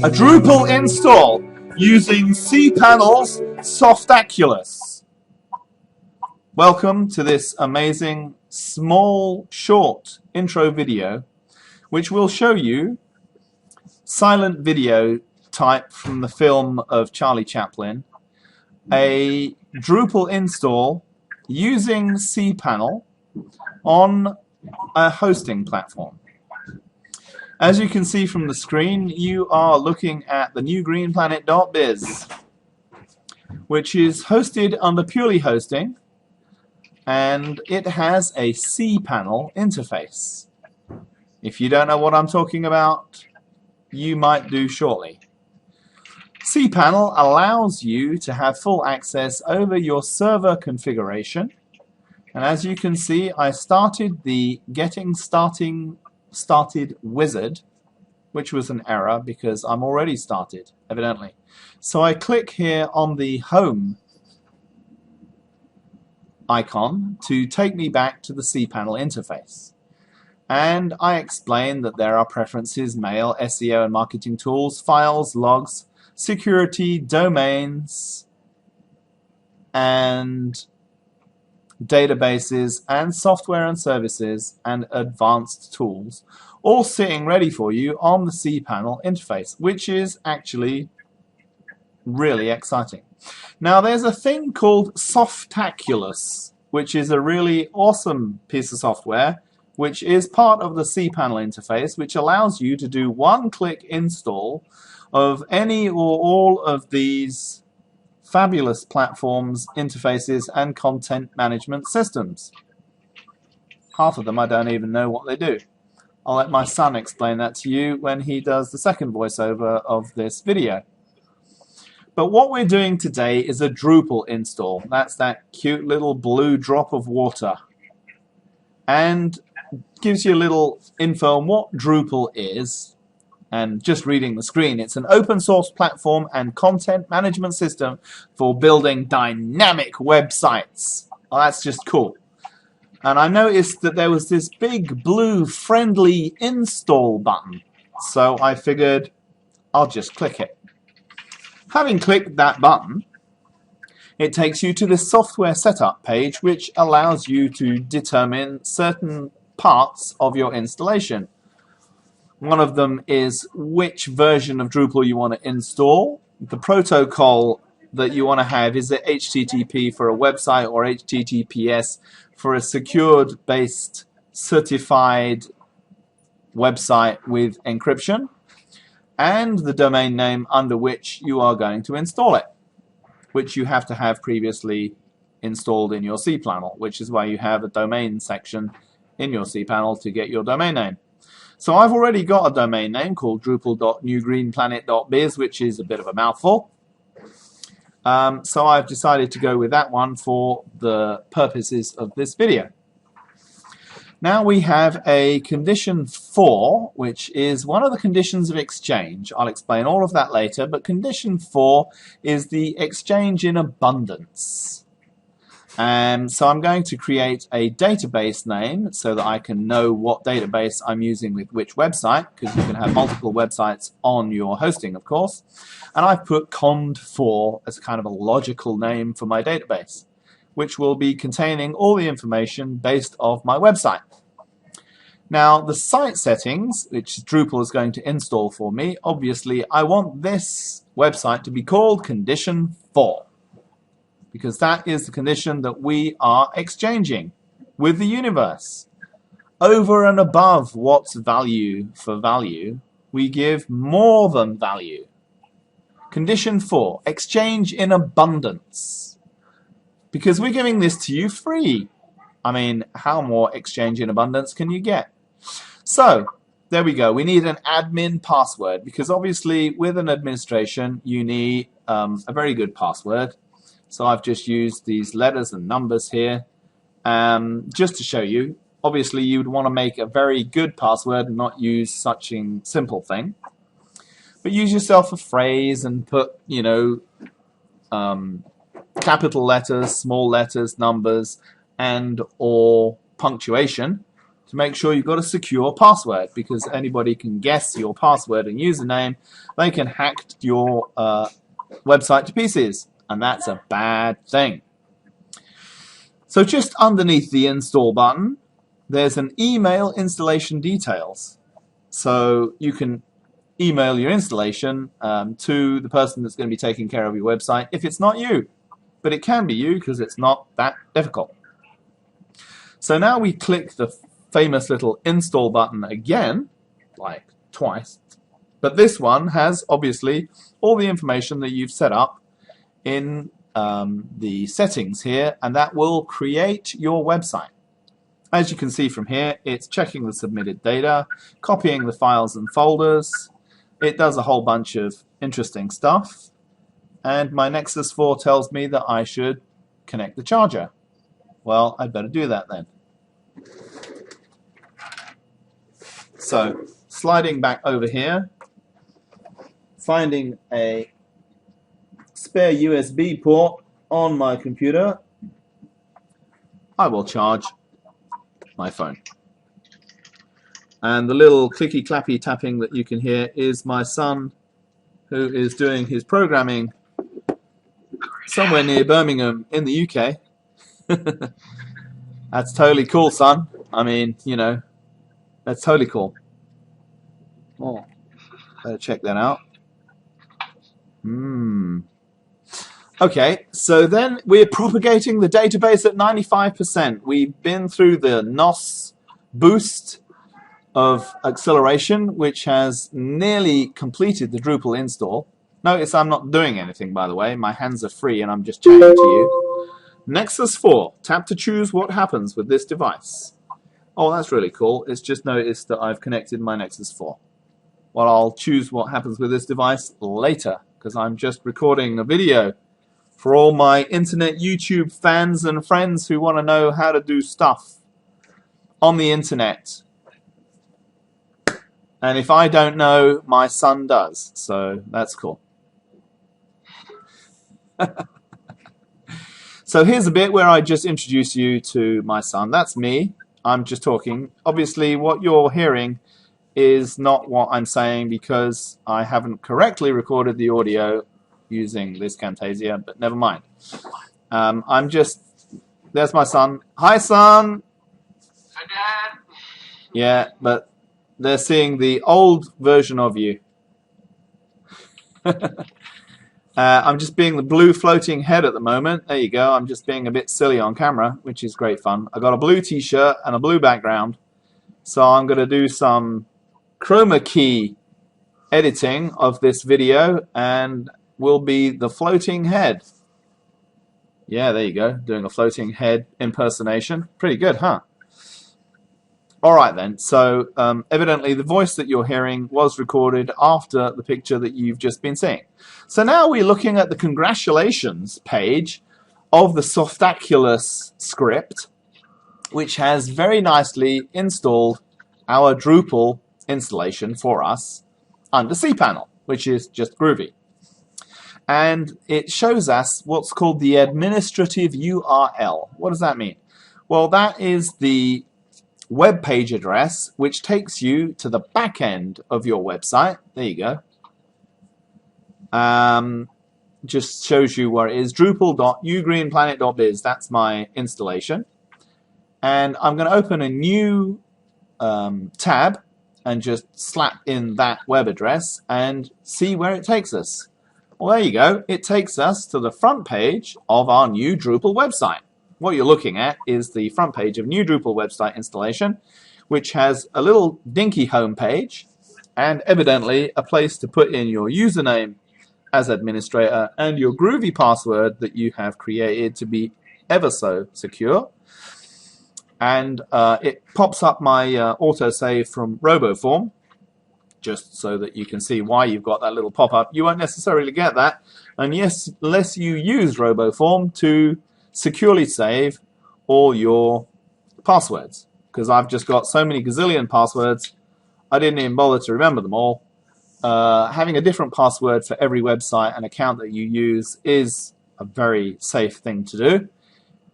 A Drupal install using cPanel's Softaculous. Welcome to this amazing small short intro video which will show you silent video type from the film of Charlie Chaplin, a Drupal install using cPanel on a hosting platform. As you can see from the screen, you are looking at the newgreenplanet.biz, which is hosted under Purely Hosting, and it has a cPanel interface. If you don't know what I'm talking about, you might do shortly. cPanel allows you to have full access over your server configuration, and as you can see, I started the Getting Started wizard, which was an error because I'm already started, evidently. So I click here on the home icon to take me back to the cPanel interface. And I explain that there are preferences, mail, SEO and marketing tools, files, logs, security, domains, and databases, and software and services, and advanced tools, all sitting ready for you on the cPanel interface, which is actually really exciting. Now there's a thing called Softaculous, which is a really awesome piece of software which is part of the cPanel interface, which allows you to do one-click install of any or all of these fabulous platforms, interfaces, and content management systems. Half of them I don't even know what they do. I'll let my son explain that to you when he does the second voiceover of this video. But what we're doing today is a Drupal install. That's that cute little blue drop of water. And gives you a little info on what Drupal is. And just reading the screen, it's an open source platform and content management system for building dynamic websites. Well, that's just cool. And I noticed that there was this big blue friendly install button. So I figured I'll just click it. Having clicked that button, it takes you to the software setup page, which allows you to determine certain parts of your installation. One of them is which version of Drupal you want to install. The protocol that you want to have is it HTTP for a website or HTTPS for a secured based certified website with encryption, and the domain name under which you are going to install it, which you have to have previously installed in your cPanel, which is why you have a domain section in your cPanel to get your domain name. So I've already got a domain name called drupal.newgreenplanet.biz, which is a bit of a mouthful. So I've decided to go with that one for the purposes of this video. Now we have a condition 4, which is one of the conditions of exchange. I'll explain all of that later, but condition 4 is the exchange in abundance. So I'm going to create a database name so that I can know what database I'm using with which website, because you can have multiple websites on your hosting, of course. And I've put cond4 as kind of a logical name for my database, which will be containing all the information based off my website. Now the site settings, which Drupal is going to install for me, obviously I want this website to be called condition 4. Because that is the condition that we are exchanging with the universe. Over and above what's value for value, we give more than value. Condition 4, exchange in abundance. Because we're giving this to you free. I mean, how more exchange in abundance can you get? So, there we go. We need an admin password, because obviously with an administration you need a very good password. So I've just used these letters and numbers here just to show you. Obviously you would want to make a very good password and not use such a simple thing. But use yourself a phrase and put, you know, capital letters, small letters, numbers, and or punctuation. to make sure you've got a secure password, because anybody can guess your password and username. They can hack your website to pieces, and that's a bad thing. So just underneath the install button, there's an email installation details. So you can email your installation to the person that's going to be taking care of your website if it's not you. But it can be you, because it's not that difficult. So now we click the famous little install button again, like twice. But this one has obviously all the information that you've set up in the settings here, and that will create your website. As you can see from here, it's checking the submitted data, copying the files and folders. It does a whole bunch of interesting stuff. And my Nexus 4 tells me that I should connect the charger. Well, I'd better do that then. So, sliding back over here, finding a spare USB port on my computer, I will charge my phone. And the little clicky clappy tapping that you can hear is my son, who is doing his programming somewhere near Birmingham in the UK. That's totally cool, son. I mean, you know, that's totally cool. Oh, better check that out. Okay, so then we're propagating the database at 95%. We've been through the NOS boost of acceleration, which has nearly completed the Drupal install. Notice I'm not doing anything, by the way. My hands are free and I'm just chatting to you. Nexus 4. Tap to choose what happens with this device. Oh, that's really cool. It's just noticed that I've connected my Nexus 4. Well, I'll choose what happens with this device later, because I'm just recording a video for all my internet YouTube fans and friends who want to know how to do stuff on the internet. And if I don't know, my son does. So that's cool. So here's a bit where I just introduce you to my son. That's me. I'm just talking. Obviously, what you're hearing is not what I'm saying, because I haven't correctly recorded the audio using this Camtasia, but never mind. There's my son. Hi, son. Hi, Dad. Yeah, but they're seeing the old version of you. I'm just being the blue floating head at the moment. There you go. I'm just being a bit silly on camera, which is great fun. I got a blue t-shirt and a blue background, so I'm going to do some chroma key editing of this video and will be the floating head. Yeah, there you go. Doing a floating head impersonation. Pretty good, huh? Alright then, so evidently the voice that you're hearing was recorded after the picture that you've just been seeing. So now we're looking at the congratulations page of the Softaculous script, which has very nicely installed our Drupal installation for us under cPanel, which is just groovy. And it shows us what's called the administrative URL. What does that mean? Well, that is the web page address which takes you to the back end of your website. There you go. Just shows you where it is. Drupal.ugreenplanet.biz. That's my installation. And I'm going to open a new tab and just slap in that web address and see where it takes us. Well, there you go. It takes us to the front page of our new Drupal website. What you're looking at is the front page of new Drupal website installation, which has a little dinky home page and evidently a place to put in your username as administrator and your groovy password that you have created to be ever so secure. And it pops up my autosave from RoboForm, just so that you can see why you've got that little pop-up. You won't necessarily get that unless you use RoboForm to securely save all your passwords, because I've just got so many gazillion passwords I didn't even bother to remember them all. Having a different password for every website and account that you use is a very safe thing to do.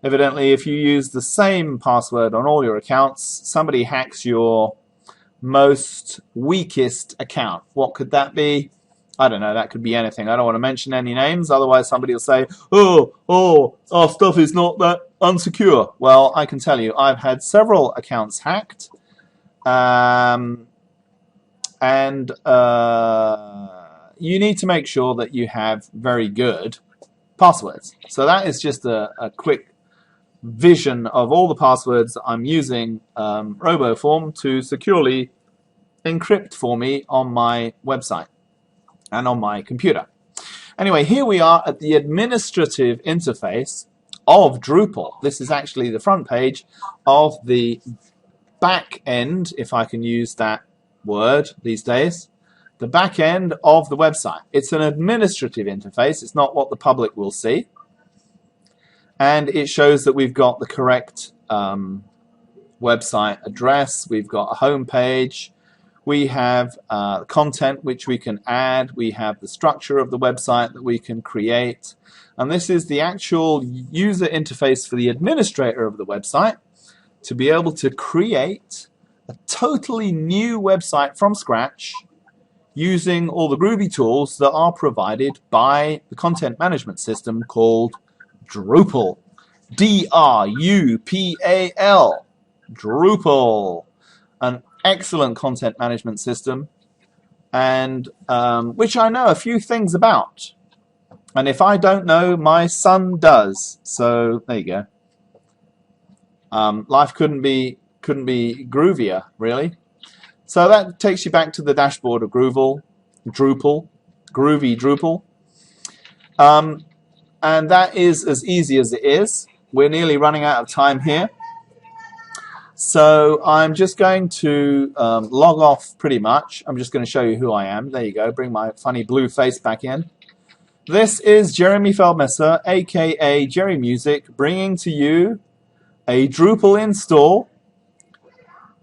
Evidently, if you use the same password on all your accounts, somebody hacks your most weakest account. What could that be? I don't know. That could be anything. I don't want to mention any names. Otherwise, somebody will say, our stuff is not that unsecure. Well, I can tell you, I've had several accounts hacked. And you need to make sure that you have very good passwords. So that is just a quick vision of all the passwords I'm using RoboForm to securely encrypt for me on my website and on my computer. Anyway, here we are at the administrative interface of Drupal. This is actually the front page of the back end, if I can use that word these days, the back end of the website. It's an administrative interface. It's not what the public will see. And it shows that we've got the correct website address. We've got a home page. We have content which we can add. We have the structure of the website that we can create. And this is the actual user interface for the administrator of the website to be able to create a totally new website from scratch using all the groovy tools that are provided by the content management system called Drupal. D-R-U-P-A-L. Drupal. An excellent content management system, and which I know a few things about. And if I don't know, my son does. So there you go. Life couldn't be groovier, really. So that takes you back to the dashboard of Drupal, groovy Drupal. And that is as easy as it is. We're nearly running out of time here. So I'm just going to log off pretty much. I'm just going to show you who I am. There you go. Bring my funny blue face back in. This is Jeremy Feldmesser, aka Jerry Music, bringing to you a Drupal install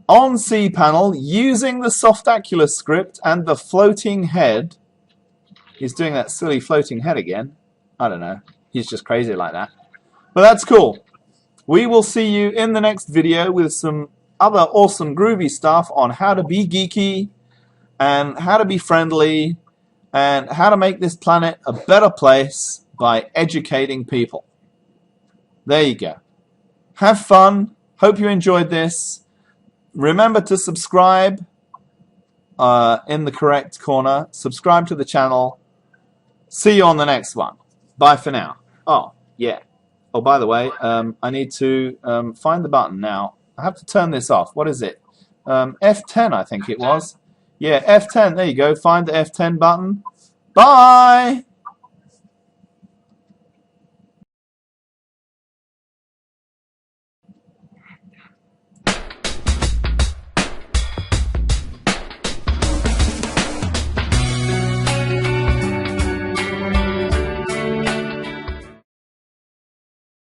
on cPanel using the Softaculous script and the floating head. He's doing that silly floating head again. I don't know. He's just crazy like that. But that's cool. We will see you in the next video with some other awesome groovy stuff on how to be geeky and how to be friendly and how to make this planet a better place by educating people. There you go. Have fun. Hope you enjoyed this. Remember to subscribe in the correct corner. Subscribe to the channel. See you on the next one. Bye for now. Oh, yeah. Oh, by the way, I need to find the button now. I have to turn this off. What is it? F10, I think it was. Yeah, F10. There you go. Find the F10 button. Bye!